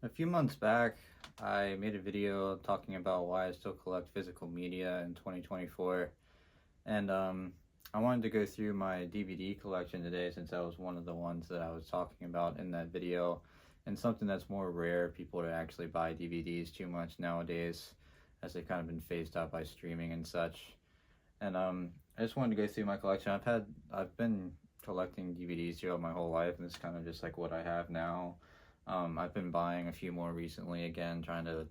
A few months back, I made a video talking about why I still collect physical media in 2024, and I wanted to go through my DVD collection today since that was one of the ones that I was talking about in that video, and something that's more rare people to actually buy DVDs too much nowadays, as they've kind of been phased out by streaming and such. And I just wanted to go through my collection. I've been collecting DVDs throughout my whole life, and it's kind of just like what I have now. I've been buying a few more recently again, trying to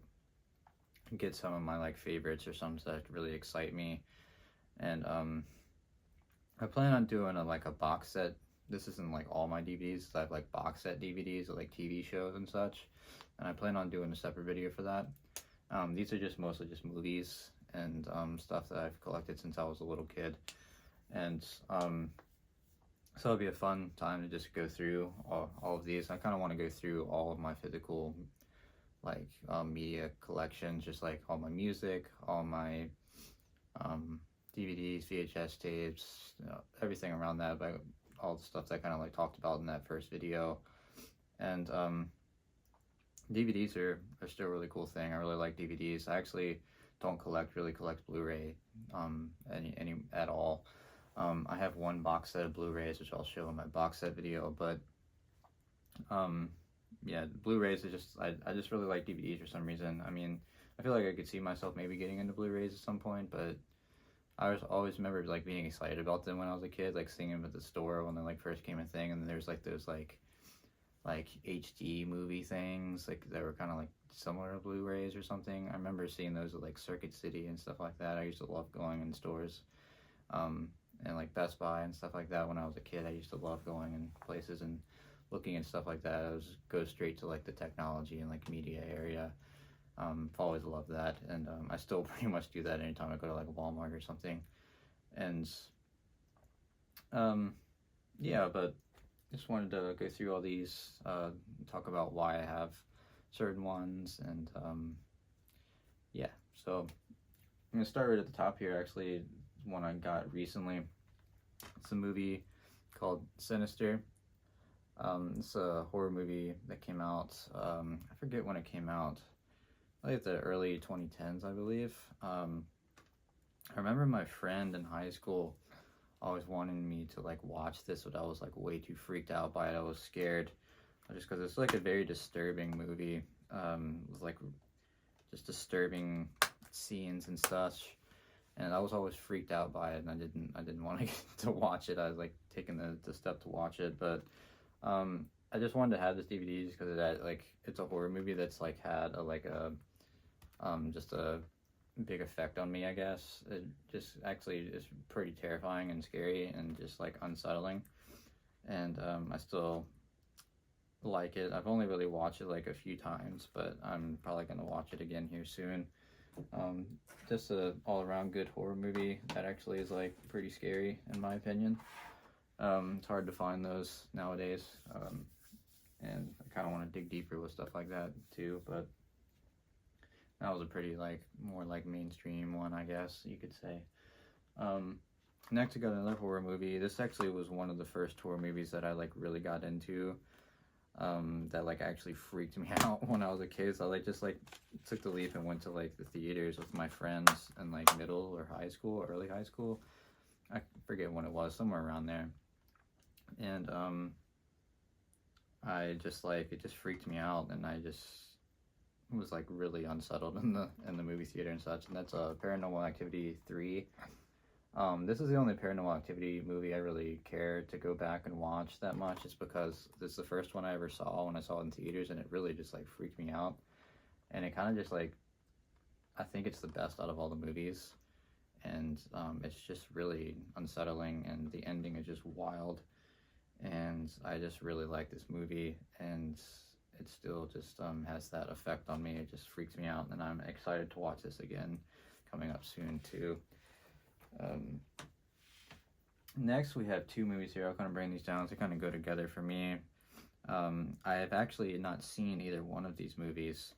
get some of my like favorites or some that really excite me. And I plan on doing a box set. This isn't like all my DVDs. I have like box set DVDs of like TV shows and such, and I plan on doing a separate video for that. These are just mostly just movies and stuff that I've collected since I was a little kid, and so it'll be a fun time to just go through all of these. I kind of want to go through all of my physical media collections, just like all my music, all my DVDs, VHS tapes, everything around that, but all the stuff that I kind of like talked about in that first video. And DVDs are still a really cool thing. I really like DVDs. I actually don't really collect Blu-ray any at all. I have one box set of Blu-rays, which I'll show in my box set video, but yeah, Blu-rays are I just really like DVDs for some reason. I mean, I feel like I could see myself maybe getting into Blu-rays at some point, but I always remember like being excited about them when I was a kid, like seeing them at the store when they like first came a thing, and then there's like those like HD movie things like that were kind of like similar to Blu-rays or something. I remember seeing those at like Circuit City and stuff like that. I used to love going in stores, and like Best Buy and stuff like that when I was a kid. I used to love going in places and looking at stuff like that. I was go straight to like the technology and like media area. I've always loved that, and I still pretty much do that anytime I go to like Walmart or something. And yeah, but just wanted to go through all these, talk about why I have certain ones, and yeah. So I'm gonna start right at the top here. Actually, one I got recently. It's a movie called Sinister. It's a horror movie that came out. I forget when it came out. I think the early 2010s, I believe. I remember my friend in high school always wanting me to like watch this, but I was like way too freaked out by it. I was scared, just because it's like a very disturbing movie. With like just disturbing scenes and such, and I was always freaked out by it, and I didn't want to get to watch it. I was like taking the step to watch it, but I just wanted to have this DVD just because it's a horror movie that's like had just a big effect on me, I guess. It just actually is pretty terrifying and scary and just like unsettling, and I still like it. I've only really watched it like a few times, but I'm probably gonna watch it again here soon. Just a all-around good horror movie that actually is like pretty scary in my opinion. It's hard to find those nowadays, and I kind of want to dig deeper with stuff like that too, but that was a pretty more mainstream one, I guess you could say. Next I got another horror movie. This actually was one of the first horror movies that I really got into, that actually freaked me out when I was a kid. So I just took the leap and went to the theaters with my friends in middle or high school, early high school. I forget when it was, somewhere around there. And I just it just freaked me out, and I just was really unsettled in the movie theater and such. And that's Paranormal Activity 3. This is the only Paranormal Activity movie I really care to go back and watch that much. It's because this is the first one I ever saw when I saw it in theaters, and it really just freaked me out. And it kind of just I think it's the best out of all the movies, and it's just really unsettling, and the ending is just wild. And I just really like this movie, and it still just has that effect on me. It just freaks me out, and I'm excited to watch this again, coming up soon too. Next we have two movies here. I'll kind of bring these down to kind of go together for me. I have actually not seen either one of these movies,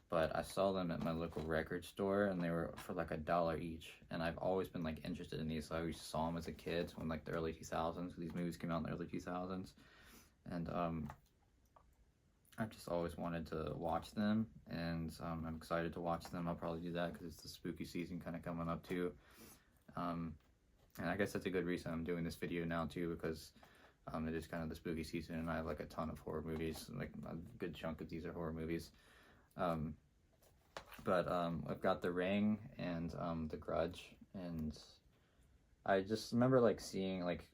but I saw them at my local record store, and they were for $1 each, and I've always been interested in these. So I always saw them as a kid when the early 2000s. These movies came out in the early 2000s, and I've just always wanted to watch them, and I'm excited to watch them. I'll probably do that because it's the spooky season kind of coming up too. And I guess that's a good reason I'm doing this video now too, because it is kind of the spooky season, and I have like a ton of horror movies. Like a good chunk of these are horror movies. But I've got The Ring and The Grudge, and I just remember like seeing like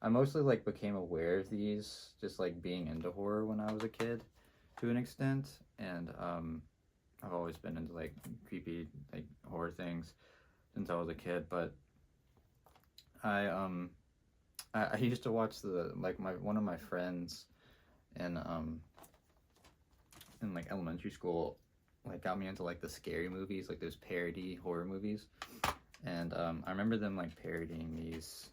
I mostly like became aware of these just like being into horror when I was a kid to an extent, and I've always been into like creepy like horror things since I was a kid. But I used to watch the like one of my friends in like elementary school like got me into like the scary movies, like those parody horror movies, and I remember them like parodying these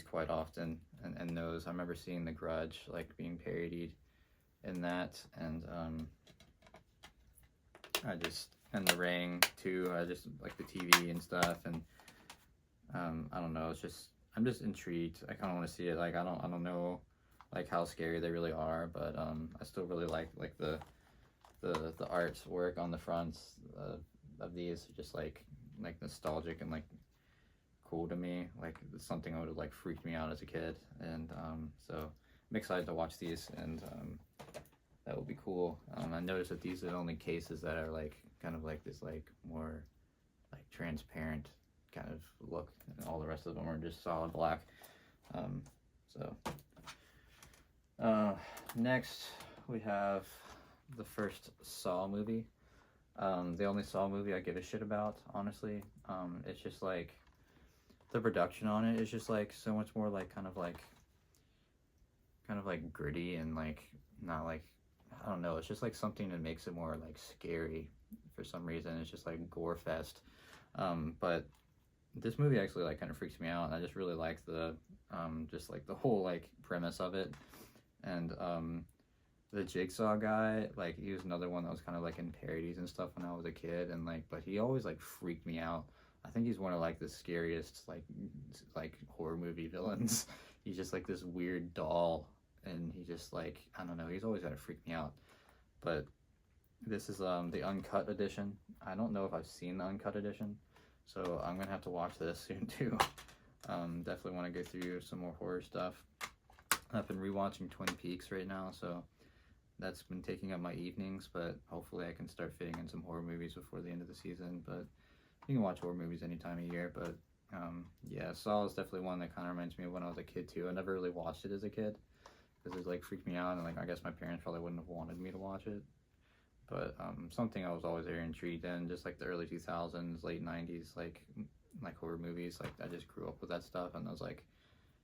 quite often, and those I remember seeing The Grudge like being parodied in that, and and The Ring too. I just like the TV and stuff, and I don't know, it's just I'm just intrigued. I kind of want to see it. Like I don't know like how scary they really are, but I still really like the artwork on the fronts of these, just like nostalgic and like cool to me. Like it's something that would have like freaked me out as a kid, and so I'm excited to watch these, and that will be cool. I noticed that these are the only cases that are like kind of like this like more like transparent kind of look, and all the rest of them are just solid black. Next we have the first Saw movie. The only Saw movie I give a shit about, honestly. It's just like the production on it is just like so much more like kind of like gritty and like not like, I don't know, it's just like something that makes it more like scary for some reason. It's just like gore fest. But this movie actually like kind of freaks me out, and I just really like the just like the whole like premise of it. And the Jigsaw guy, like he was another one that was kind of like in parodies and stuff when I was a kid, and like but he always like freaked me out. I think he's one of like the scariest like horror movie villains. He's just like this weird doll, and he just like, I don't know, he's always gotta freak me out. But this is the uncut edition. I don't know if I've seen the uncut edition, so I'm gonna have to watch this soon too. Definitely want to go through some more horror stuff. I've been rewatching Twin Peaks right now, so that's been taking up my evenings, but hopefully I can start fitting in some horror movies before the end of the season. But you can watch horror movies any time of year. But yeah, Saw is definitely one that kind of reminds me of when I was a kid too. I never really watched it as a kid because it like freaked me out, and like I guess my parents probably wouldn't have wanted me to watch it. But something I was always very intrigued in, just like the early 2000s, late 90s, like horror movies. Like I just grew up with that stuff, and I was like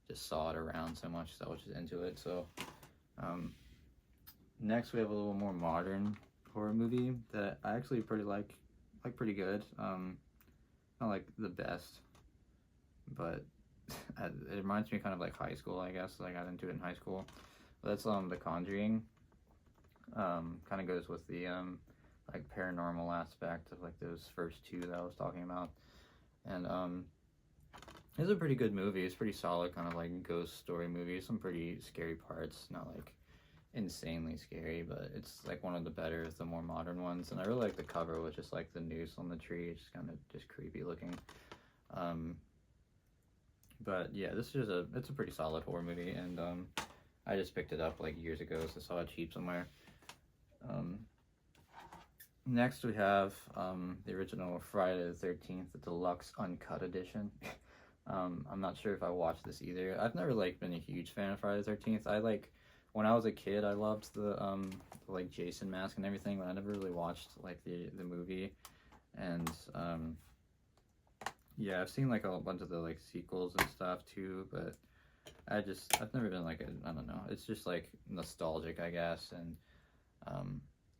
just saw it around so much, so I was just into it. So next we have a little more modern horror movie that I actually pretty like pretty good. Not like the best, but it reminds me kind of like high school, I guess. I got into it in high school. But that's The Conjuring. Kind of goes with the like paranormal aspect of like those first two that I was talking about, and it's a pretty good movie. It's pretty solid, kind of like ghost story movie. Some pretty scary parts, not like insanely scary, but it's like one of the better, the more modern ones. And I really like the cover with just like the noose on the tree. It's kind of just creepy looking. But yeah, it's a pretty solid horror movie, and I just picked it up like years ago, so I saw it cheap somewhere. Next we have the original Friday the 13th, the deluxe uncut edition. I'm not sure if I watched this either. I've never like been a huge fan of Friday the 13th. I like, when I was a kid, I loved the like Jason mask and everything, but I never really watched like the movie. And yeah, I've seen like a bunch of the like sequels and stuff too, but I've never been like I don't know. It's just like nostalgic, I guess, and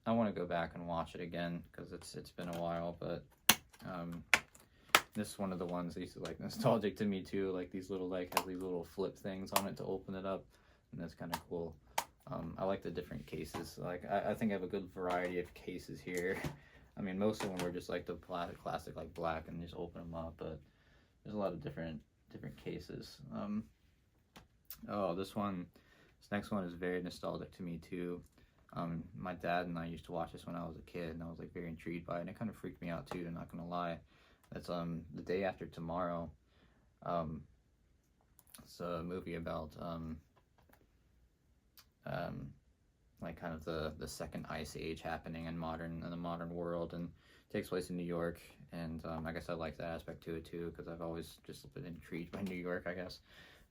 I want to go back and watch it again because it's been a while. But this is one of the ones that used to like nostalgic to me too. Like these little like have these little flip things on it to open it up, and that's kind of cool. I like the different cases. Like I think I have a good variety of cases here. I mean, most of them were just like the classic like black and just open them up, but there's a lot of different cases. Oh, this one This next one is very nostalgic to me too. My dad and I used to watch this when I was a kid, and I was like very intrigued by it, and it kind of freaked me out too. I'm not gonna lie. That's The Day After Tomorrow. Um, it's a movie about like kind of the second ice age happening in the modern world, and takes place in New York. And I guess I like that aspect to it too, because I've always just been intrigued by New York, I guess.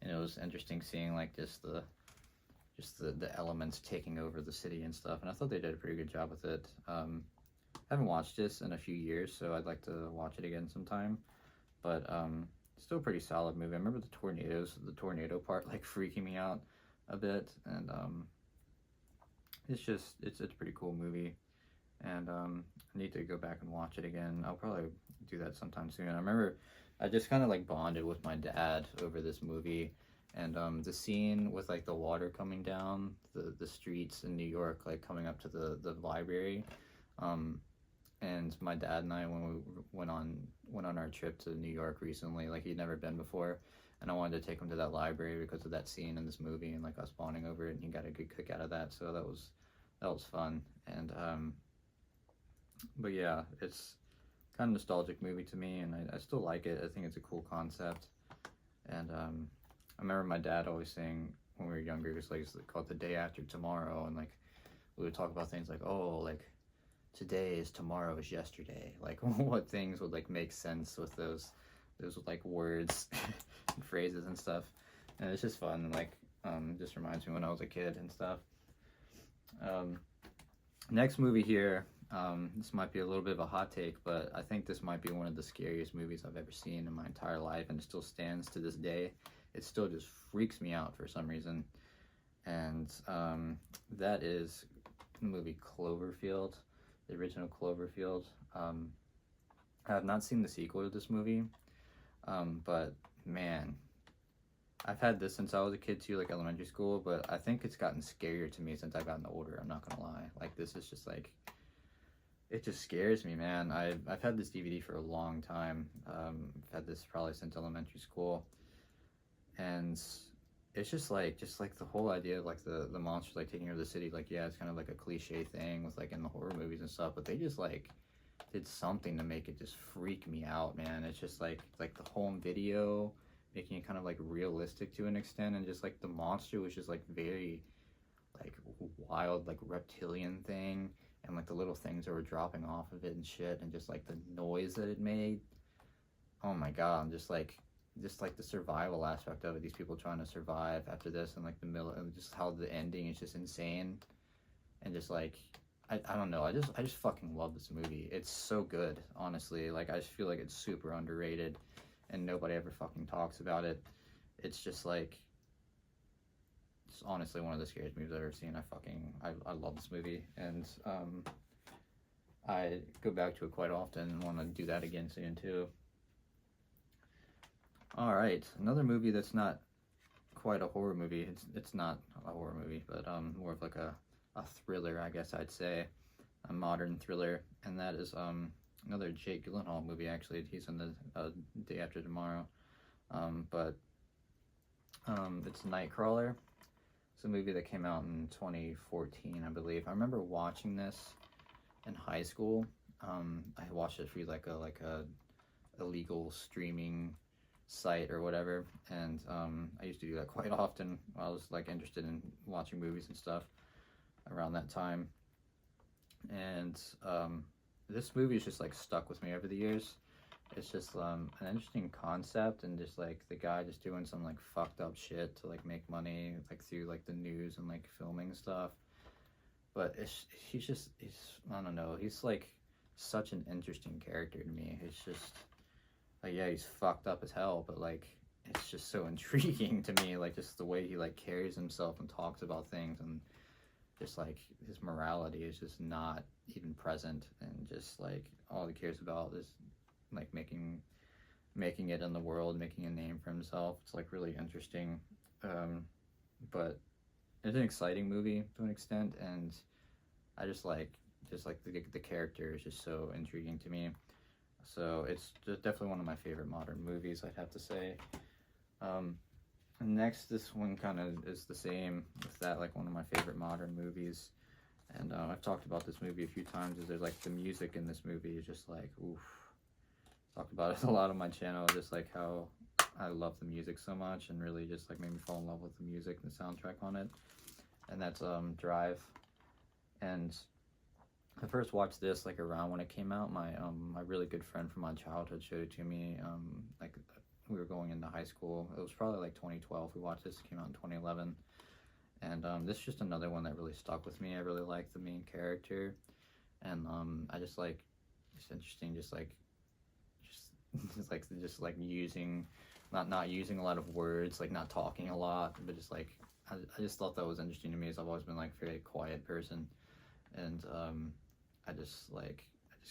And it was interesting seeing like the elements taking over the city and stuff. And I thought they did a pretty good job with it. I haven't watched this in a few years, so I'd like to watch it again sometime. But still a pretty solid movie. I remember the tornado part like freaking me out a bit, and it's a pretty cool movie. And I need to go back and watch it again. I'll probably do that sometime soon. I remember I just kind of like bonded with my dad over this movie, and the scene with like the water coming down the streets in New York, like coming up to the library. And my dad and I, when we went on our trip to New York recently, like he'd never been before, and I wanted to take him to that library because of that scene in this movie, and like us bonding over it, and he got a good kick out of that. So that was fun. And but yeah, it's kind of nostalgic movie to me, and I still like it. I think it's a cool concept. And I remember my dad always saying when we were younger, it was like, it's called The Day After Tomorrow, and like we would talk about things like, oh, like today is tomorrow is yesterday, like what things would like make sense with those like words and phrases and stuff. And it's just fun, and like just reminds me when I was a kid and stuff. Next movie here, this might be a little bit of a hot take, but I think this might be one of the scariest movies I've ever seen in my entire life, and it still stands to this day. It still just freaks me out for some reason. And that is the movie Cloverfield, the original Cloverfield. I have not seen the sequel to this movie, but man, I've had this since I was a kid too, like elementary school, but I think it's gotten scarier to me since I've gotten older, I'm not gonna lie. Like, this is just like, it just scares me, man. I've had this DVD for a long time. I've had this probably since elementary school, and it's just like the whole idea of like the monsters like taking over the city. Like, yeah, it's kind of like a cliche thing with like in the horror movies and stuff, but they just like did something to make it just freak me out, man. It's just like the home video, making it kind of like realistic to an extent, and just like the monster was just like very like wild, like reptilian thing, and like the little things that were dropping off of it and shit, and just like the noise that it made. Oh my god, I'm just like the survival aspect of it, these people trying to survive after this, and like the middle, and just how the ending is just insane. And just like I don't know, I just fucking love this movie. It's so good, honestly. Like, I just feel like it's super underrated and nobody ever fucking talks about it. It's just like, it's honestly one of the scariest movies I've ever seen. I love this movie, and I go back to it quite often and want to do that again soon too. All right, another movie that's not quite a horror movie. It's not a horror movie, but more of like a thriller, I guess I'd say, a modern thriller, and that is another Jake Gyllenhaal movie. Actually, he's in the Day After Tomorrow, but it's Nightcrawler. It's a movie that came out in 2014, I believe. I remember watching this in high school. I watched it through like a illegal streaming site or whatever, and I used to do that quite often. I was like interested in watching movies and stuff around that time, and this movie is just like stuck with me over the years. It's just an interesting concept, and just like the guy just doing some like fucked up shit to like make money, like through like the news and like filming stuff. But he's I don't know, he's like such an interesting character to me. It's just like, yeah, he's fucked up as hell, but like it's just so intriguing to me, like just the way he like carries himself and talks about things, and just like his morality is just not even present, and just like all he cares about is like making it in the world, making a name for himself. It's like really interesting, but it's an exciting movie to an extent, and I just like the character is just so intriguing to me. So it's just definitely one of my favorite modern movies, I'd have to say. Next, this one kind of is the same with that, like one of my favorite modern movies. And I've talked about this movie a few times. Is there's like the music in this movie is just like oof. Talked about it a lot on my channel, just like how I love the music so much, and really just like made me fall in love with the music and the soundtrack on it. And that's Drive. And I first watched this like around when it came out. My really good friend from my childhood showed it to me. Like we were going into high school. It was probably like 2012. We watched this. It came out in 2011. And this is just another one that really stuck with me. I really like the main character, and I just like it's interesting, just like using, not using a lot of words, like not talking a lot, but just like I just thought that was interesting to me, as I've always been like a very quiet person, and I just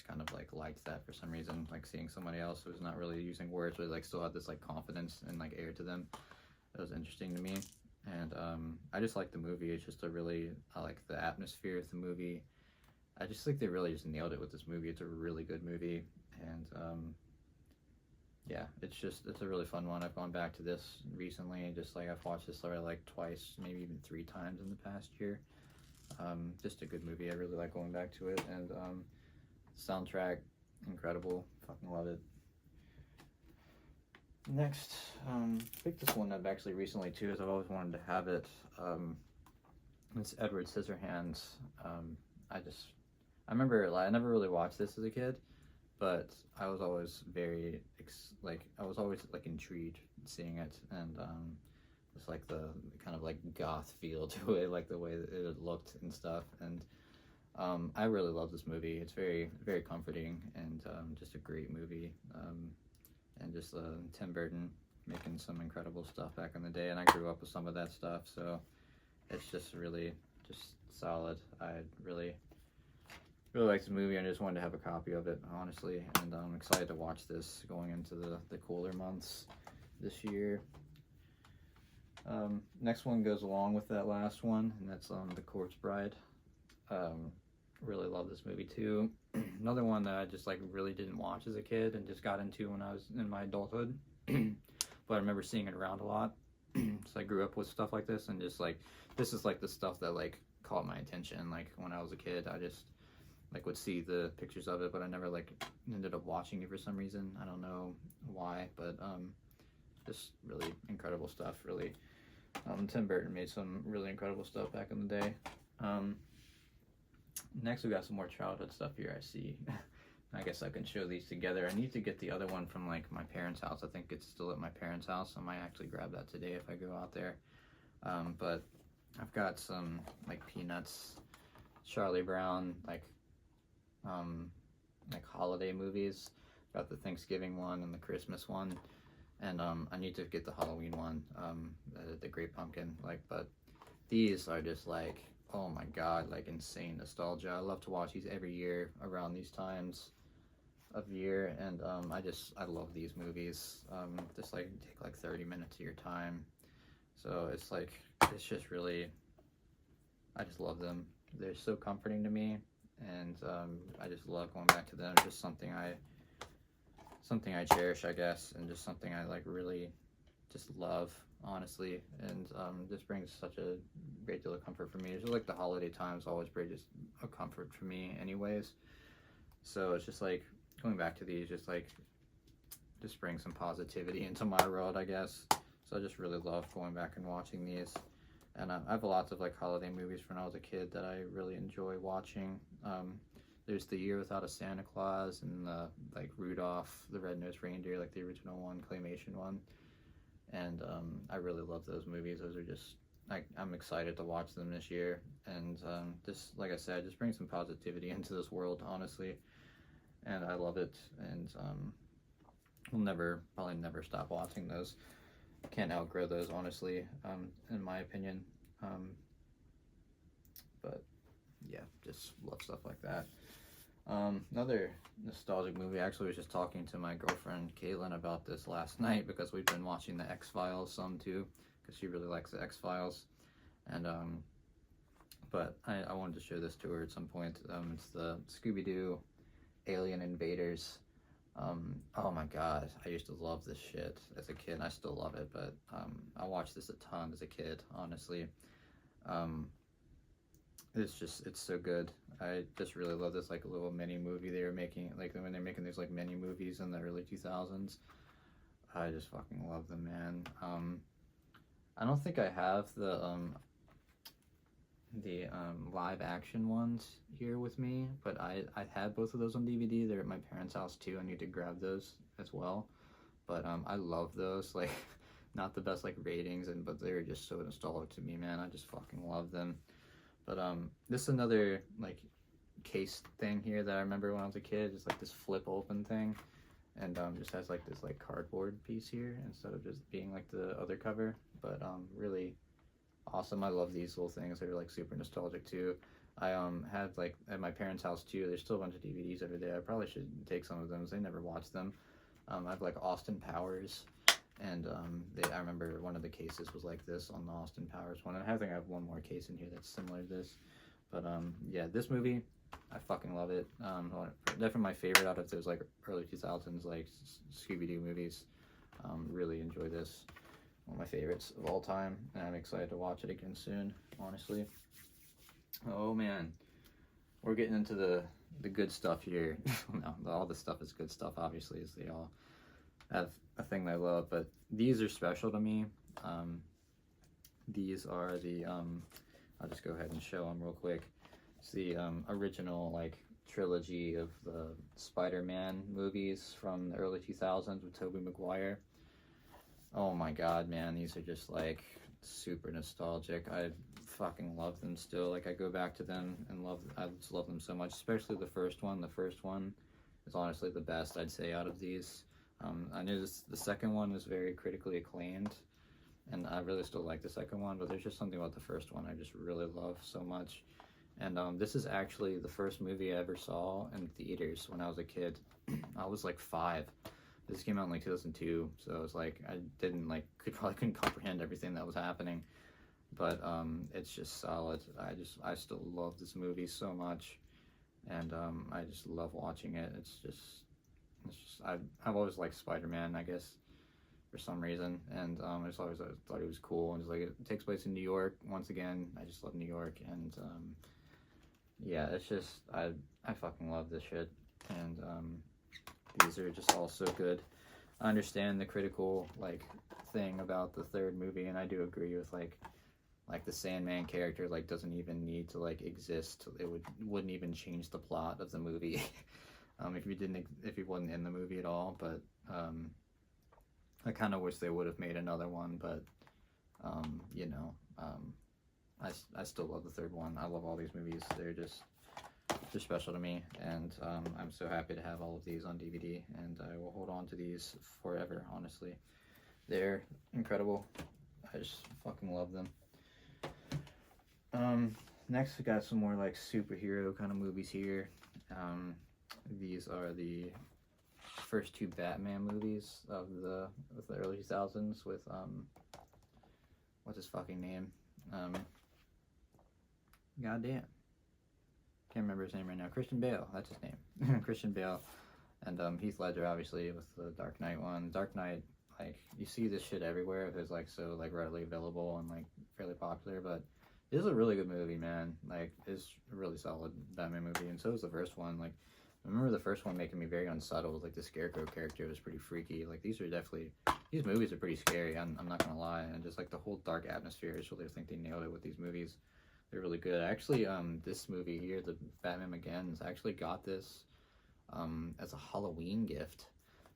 kind of like liked that for some reason, like seeing somebody else who's not really using words, but like still had this like confidence and like air to them. That was interesting to me. And I just like the movie. It's just I like the atmosphere of the movie. I just think they really just nailed it with this movie. It's a really good movie. And yeah, it's a really fun one. I've gone back to this recently. Just like I've watched this already like twice, maybe even 3 times in the past year. Just a good movie. I really like going back to it. And soundtrack, incredible. Fucking love it. Next, I picked this one up actually recently too, as I've always wanted to have it. It's Edward Scissorhands. I remember I never really watched this as a kid, but I was always I was always like intrigued seeing it, and just like the kind of like goth feel to it, like the way that it looked and stuff. And I really love this movie. It's very, very comforting, and just a great movie. And just Tim Burton making some incredible stuff back in the day, and I grew up with some of that stuff, so it's just really just solid. I really like the movie, and I just wanted to have a copy of it, honestly, and I'm excited to watch this going into the cooler months this year. Next one goes along with that last one, and that's The Corpse Bride. Really love this movie too. Another one that I just like really didn't watch as a kid and just got into when I was in my adulthood. But I remember seeing it around a lot. So I grew up with stuff like this, and just like this is like the stuff that like caught my attention. Like when I was a kid, I just like would see the pictures of it, but I never like ended up watching it for some reason. I don't know why, but just really incredible stuff. Really, Tim Burton made some really incredible stuff back in the day. Next, we got some more childhood stuff here, I see. I guess I can show these together. I need to get the other one from like my parents' house. I think it's still at my parents' house. I might actually grab that today if I go out there. But I've got some like Peanuts, Charlie Brown, like holiday movies. Got the Thanksgiving one and the Christmas one, and I need to get the Halloween one, the Great Pumpkin. Like, but these are just like, oh my god, like insane nostalgia. I love to watch these every year around these times of year, and I love these movies. Just like take like 30 minutes of your time. So it's like, it's just really, I just love them. They're so comforting to me, and I just love going back to them. It's just something I cherish, I guess, and just something I like really just love, honestly, and just brings such a great deal of comfort for me. It's just like the holiday times always bring just a comfort for me anyways. So it's just like going back to these just brings some positivity into my world, I guess. So I just really love going back and watching these. And I have lots of like holiday movies from when I was a kid that I really enjoy watching. There's The Year Without a Santa Claus, and like Rudolph the Red-Nosed Reindeer, like the original one, claymation one. And I really love those movies. Those are just, I'm excited to watch them this year. And just like I said, just bring some positivity into this world, honestly. And I love it. And we'll probably never stop watching those. Can't outgrow those, honestly, in my opinion. But yeah, just love stuff like that. Another nostalgic movie, actually, I was just talking to my girlfriend Caitlin about this last night, because we've been watching the X-Files some too, because she really likes the X-Files. And but I wanted to show this to her at some point. It's the Scooby-Doo Alien Invaders. Oh my god, I used to love this shit as a kid, and I still love it, but I watched this a ton as a kid, honestly. Um, it's so good. I just really love this like little mini movie they were making, like when they're making these like mini movies in the early 2000s. I just fucking love them, man. I don't think I have the live action ones here with me, but I had both of those on DVD. They're at my parents' house too. I need to grab those as well. But I love those. Like, not the best like ratings, and but they're just so nostalgic to me, man. I just fucking love them. But this is another like case thing here that I remember when I was a kid. Just like this flip open thing, and just has like this like cardboard piece here instead of just being like the other cover. But really awesome. I love these little things. They're like super nostalgic too. I had like at my parents' house too. There's still a bunch of DVDs over there. I probably should take some of them, as they never watched them. I have like Austin Powers, and I remember one of the cases was like this on the Austin Powers one. And I think I have one more case in here that's similar to this. But yeah, this movie, I fucking love it. Definitely my favorite out of those like early 2000s like Scooby-Doo movies. Really enjoy this. One of my favorites of all time, and I'm excited to watch it again soon, honestly. Oh man, we're getting into the good stuff here. No, all the stuff is good stuff, obviously, as they all have a thing they love, but these are special to me. These are the, I'll just go ahead and show them real quick. It's the original, like, trilogy of the Spider-Man movies from the early 2000s with Tobey Maguire. Oh my god, man, these are just like super nostalgic. I fucking love them still. Like I go back to them and I just love them so much, especially the first one. The first one is honestly the best, I'd say, out of these. I knew the second one was very critically acclaimed, and I really still like the second one, but there's just something about the first one I just really love so much. And this is actually the first movie I ever saw in theaters when I was a kid. I was like 5. This came out in like 2002, so it was like I didn't like probably couldn't comprehend everything that was happening, but it's just solid. I still love this movie so much, and I just love watching it. It's just I've always liked Spider-Man, I guess, for some reason, and I just always thought he was cool. And just like it takes place in New York once again. I just love New York, and yeah, it's just I fucking love this shit, and these are just all so good. I understand the critical like thing about the third movie, and I do agree with like the Sandman character like doesn't even need to like exist. It wouldn't even change the plot of the movie if he wasn't in the movie at all. But I kind of wish they would have made another one. But you know, I still love the third one. I love all these movies. They're special to me, and I'm so happy to have all of these on DVD, and I will hold on to these forever, honestly. They're incredible. I just fucking love them. Next we got some more like superhero kind of movies here. These are the first 2 Batman movies of the early 2000s with what's his fucking name? Goddamn. Can't remember his name right now. Christian Bale, that's his name. Christian Bale, and Heath Ledger, obviously, with the Dark Knight one. Dark Knight, like you see this shit everywhere. It's like so like readily available and like fairly popular, but it is a really good movie, man. Like it's a really solid Batman movie, and so is the first one. Like I remember the first one making me very unsettled. Like the Scarecrow character was pretty freaky. Like these movies are pretty scary. I'm not gonna lie, and just like the whole dark atmosphere. I just really think they nailed it with these movies. They're really good. Actually, this movie here, the Batman Begins, I actually got this as a Halloween gift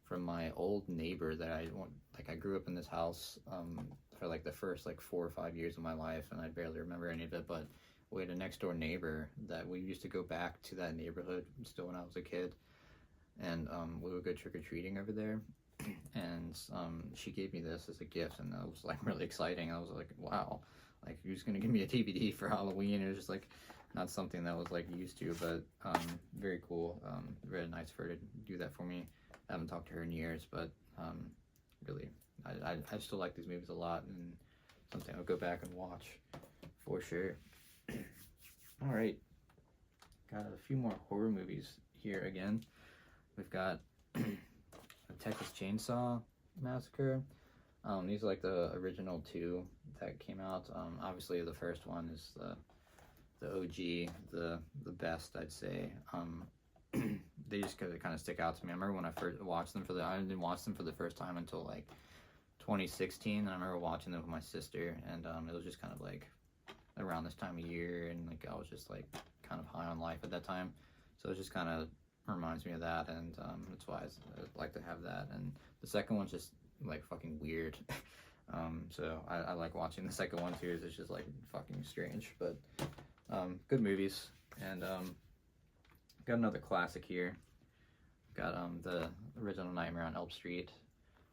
from my old neighbor that I grew up in this house for like the first like 4 or 5 years of my life, and I barely remember any of it, but we had a next door neighbor that we used to go back to that neighborhood still when I was a kid, and we would go trick-or-treating over there, and she gave me this as a gift, and that was like really exciting. I was like, wow. Like, you're just gonna give me a DVD for Halloween. It was just like not something that was like used to, but very cool. Very nice for her to do that for me. I haven't talked to her in years, but really, I still like these movies a lot, and something I'll go back and watch for sure. All right, got a few more horror movies here again. We've got Texas Chainsaw Massacre. These are like the original two that came out. Obviously the first one is the OG, the best, I'd say. They just kind of stick out to me. I remember when I first watched them I didn't watch them for the first time until like 2016, and I remember watching them with my sister, and it was just kind of like around this time of year, and like I was just like kind of high on life at that time, so it just kind of reminds me of that, and that's why I like to have that. And the second one's just like fucking weird. So I like watching the second one too. It's just like fucking strange, but good movies. And got another classic here. Got the original Nightmare on Elm Street,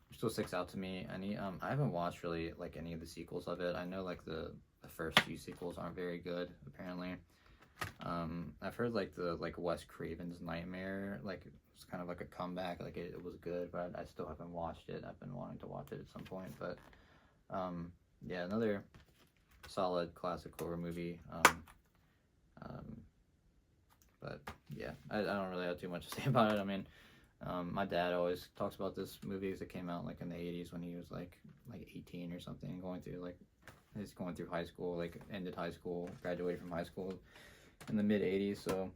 which still sticks out to me. I haven't watched really like any of the sequels of it. I know like the first few sequels aren't very good apparently. I've heard like the Wes Craven's Nightmare, like it's kind of like a comeback, like it was good, but I still haven't watched it. I've been wanting to watch it at some point, but yeah, another solid classic horror movie. But yeah, I don't really have too much to say about it. I mean, my dad always talks about this movie as it came out like in the 80s when he was like 18 or something, he's going through high school, like ended high school, graduated from high school in the mid 80s. So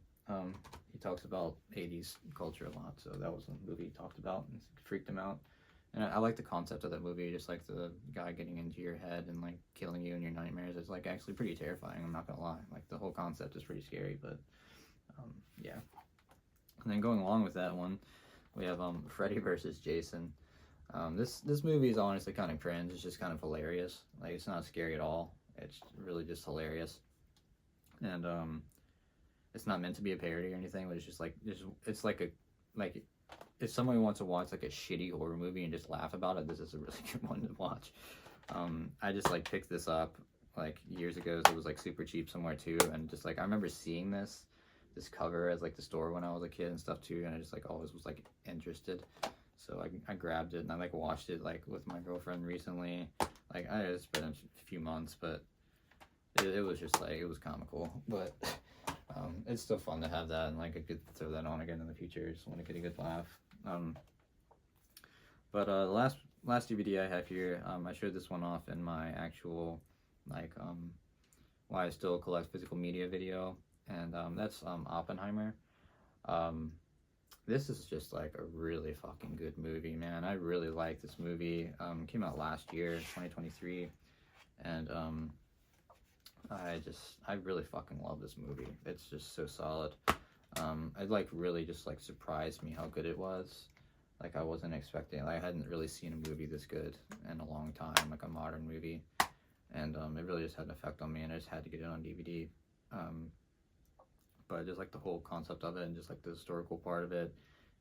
he talks about 80s culture a lot. So that was a movie he talked about and it freaked him out. And I like the concept of that movie, just like the guy getting into your head and like killing you in your nightmares. It's like actually pretty terrifying, I'm not gonna lie. Like the whole concept is pretty scary, but yeah. And then going along with that one, we have Freddy versus Jason. This movie is honestly kind of cringe. It's just kind of hilarious. Like it's not scary at all. It's really just hilarious. And it's not meant to be a parody or anything, but it's just like it's like if somebody wants to watch like a shitty horror movie and just laugh about it, this is a really good one to watch. I just like picked this up like years ago. So it was like super cheap somewhere too, and just like I remember seeing this cover as like the store when I was a kid and stuff too, and I just like always was like interested. So I grabbed it and I like watched it like with my girlfriend recently. Like it's been a few months, but it was just like it was comical, but it's still fun to have that, and like I could throw that on again in the future. Just want to get a good laugh. But the last DVD I have here, I showed this one off in my actual like why I still collect physical media video, and that's Oppenheimer. This is just like a really fucking good movie, man. I really like this movie. Came out last year, 2023, and I really fucking love this movie. It's just so solid. It like really just like surprised me how good it was. Like I wasn't expecting. I hadn't really seen a movie this good in a long time, like a modern movie, and it really just had an effect on me, and I just had to get it on DVD. But just like the whole concept of it, and just like the historical part of it,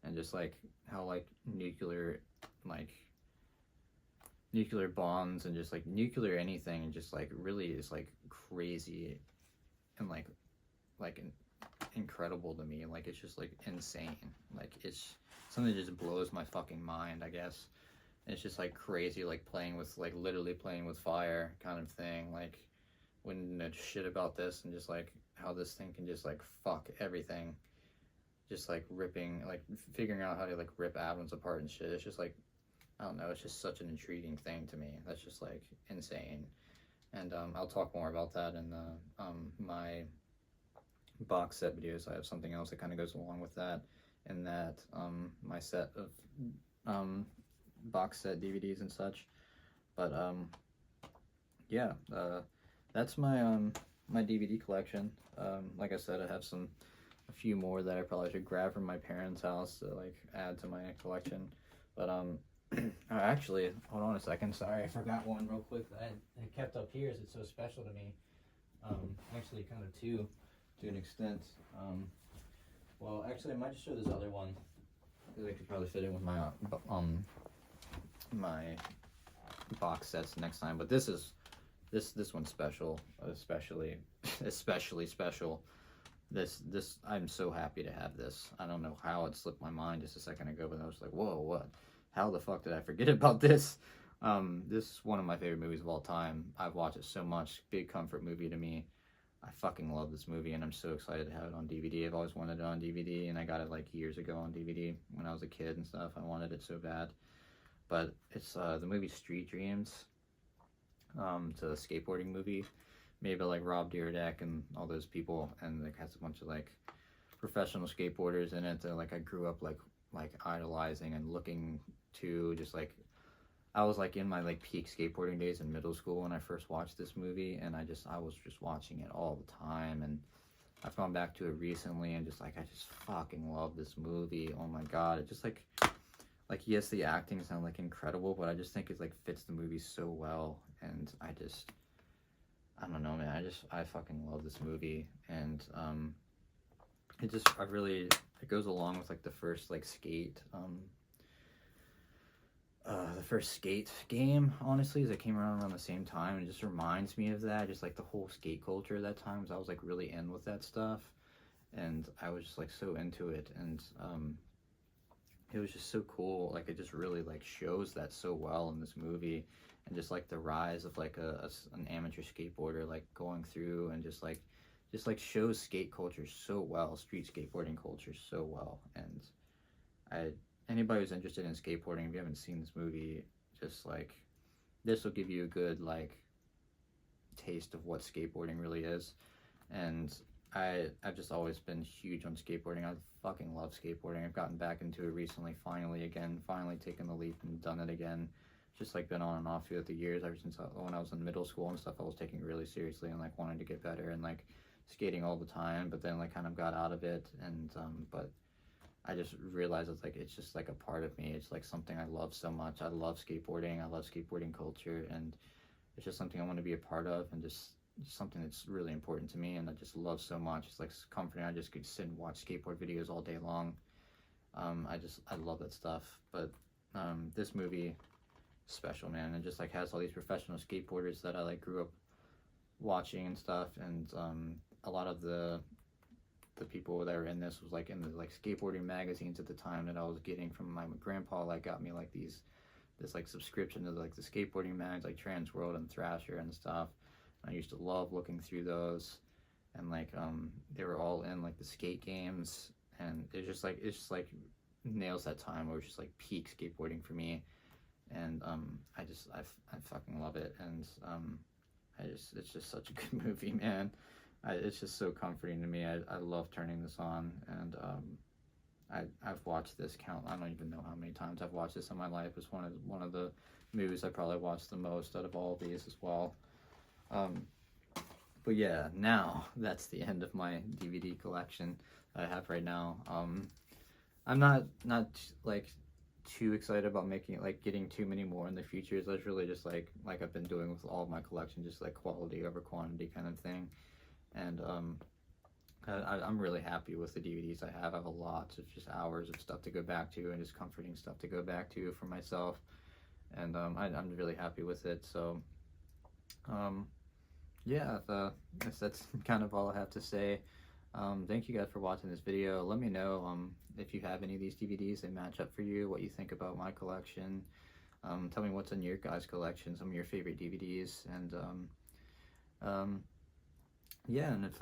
and just like how like nuclear bombs and just like nuclear anything, and just like really is like crazy and like incredible to me. Like it's just like insane. Like it's something that just blows my fucking mind, I guess. It's just like crazy, like literally playing with fire kind of thing. Like when shit about this, and just like how this thing can just like fuck everything, just like ripping, like figuring out how to like rip atoms apart and shit. It's just like, I don't know, it's just such an intriguing thing to me. That's just like insane. And I'll talk more about that in the my box set videos. I have something else that kind of goes along with that, in that my set of box set DVDs and such. But yeah, that's my my DVD collection. Like I said, I have a few more that I probably should grab from my parents' house to like add to my collection. But actually, hold on a second. Sorry, I forgot one real quick that I kept up here, as it's so special to me. Actually, kind of two, to an extent. Well, actually, I might just show this other one, because I could probably fit in with my my box sets next time. But this one's special, especially special. This I'm so happy to have this. I don't know how it slipped my mind just a second ago, but I was like, whoa, what? How the fuck did I forget about this? This is one of my favorite movies of all time. I've watched it so much. Big comfort movie to me. I fucking love this movie, and I'm so excited to have it on DVD. I've always wanted it on DVD, and I got it like years ago on DVD when I was a kid and stuff. I wanted it so bad. But it's the movie Street Dreams. It's a skateboarding movie made by like Rob Dyrdek and all those people, and it has a bunch of like professional skateboarders in it that like I grew up like idolizing and looking to. Just like I was like in my like peak skateboarding days in middle school when I first watched this movie, and I was just watching it all the time, and I've gone back to it recently and just like I just fucking love this movie. Oh my god, it just like yes, the acting is not like incredible, but I just think it like fits the movie so well, and I don't know, man. I fucking love this movie, and it goes along with like the first like the first skate game, honestly, as it came around the same time, and it just reminds me of that, just like the whole skate culture at that time, because I was like really in with that stuff, and I was just like so into it, and it was just so cool. Like it just really like shows that so well in this movie, and just like the rise of like an amateur skateboarder like going through, and just like shows skate culture so well, street skateboarding culture so well. And anybody who's interested in skateboarding, if you haven't seen this movie, just like this will give you a good like taste of what skateboarding really is. And I've just always been huge on skateboarding. I fucking love skateboarding. I've gotten back into it recently, finally taken the leap and done it again. Just like been on and off throughout the years. Ever since when I was in middle school and stuff, I was taking it really seriously and like wanted to get better and like skating all the time. But then like kind of got out of it, and but I just realized it's just like a part of me. It's like something I love so much. I love skateboarding. I love skateboarding culture, and it's just something I want to be a part of, and just something that's really important to me, and I just love so much. It's like comforting. I just could sit and watch skateboard videos all day long. I love that stuff. But this movie, special, man. It just like has all these professional skateboarders that I like grew up watching and stuff, and a lot of the people that were in this was like in the like skateboarding magazines at the time that I was getting from my grandpa. Like got me like this like subscription to like the skateboarding mags like Trans World and Thrasher and stuff. I used to love looking through those, and like they were all in like the skate games, and it's just like nails that time where it was just like peak skateboarding for me, and I fucking love it, and it's just such a good movie, man. It's just so comforting to me. I love turning this on, and I've watched this I don't even know how many times I've watched this in my life. It's one of the movies I probably watched the most out of all of these as well. But yeah, now that's the end of my DVD collection that I have right now. I'm not like too excited about getting too many more in the future. So it's really just like I've been doing with all of my collection, just like quality over quantity kind of thing. And I'm really happy with the DVDs I have. I have a lot of just hours of stuff to go back to, and just comforting stuff to go back to for myself. And I'm really happy with it. So yeah, that's kind of all I have to say. Thank you guys for watching this video. Let me know if you have any of these DVDs, they match up for you, what you think about my collection. Tell me what's in your guys' collection, some of your favorite DVDs, and yeah, and if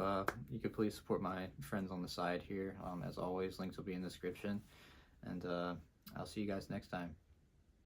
you could please support my friends on the side here. As always, links will be in the description, and I'll see you guys next time.